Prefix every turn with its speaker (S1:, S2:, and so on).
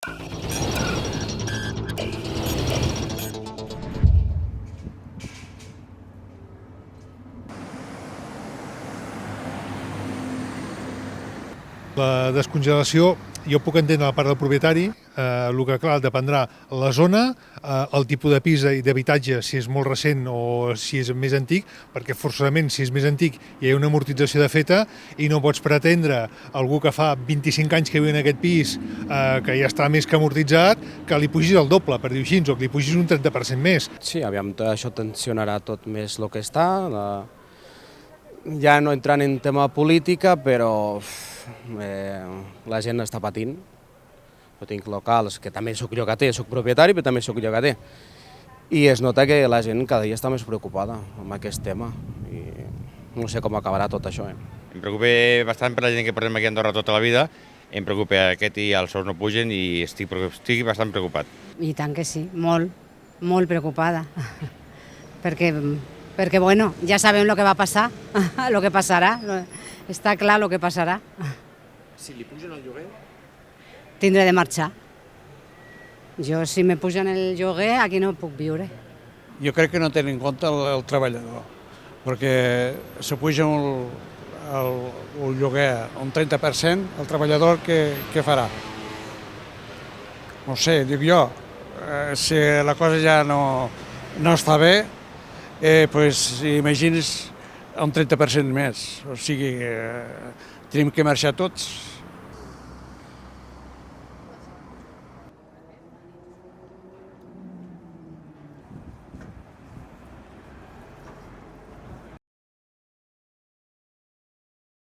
S1: La descongelació, jo puc entendre la part del propietari, el que clar dependrà la zona, el tipus de pis i d'habitatge, si és molt recent o si és més antic, perquè forçosament si és més antic hi ha una amortització de feta i no pots pretendre algú que fa 25 anys que viu en aquest pis, que ja està més que amortitzat, que li pugis el doble, per dir-ho així, o que li pugis un 30% més.
S2: Sí, aviam, això tensionarà tot més el que està, ja no entrant en tema política, però la gent està patint. Jo tinc locals que també soc llogater, soc propietari, però també soc llogater. I es nota que la gent cada dia està més preocupada amb aquest tema. I no sé com acabarà tot això.
S3: Em preocupa bastant per la gent que portem aquí a Andorra tota la vida. Em preocupa aquest i els sous no pugen i estic bastant preocupat.
S4: I tant que sí, molt preocupada. Perquè bueno, ja sabem el que va passar, el que passarà, està clar el que passarà.
S5: Si li pugen el lloguer?
S4: Tindré de marxar. Jo, si me pugen el lloguer, aquí no puc viure.
S6: Jo crec que no tenen en compte el treballador, perquè se puja el lloguer un 30%, el treballador què farà? No sé, dic jo, si la cosa ja no està bé, pues imagines un 30% més, o sigui, tenim que marxar tots.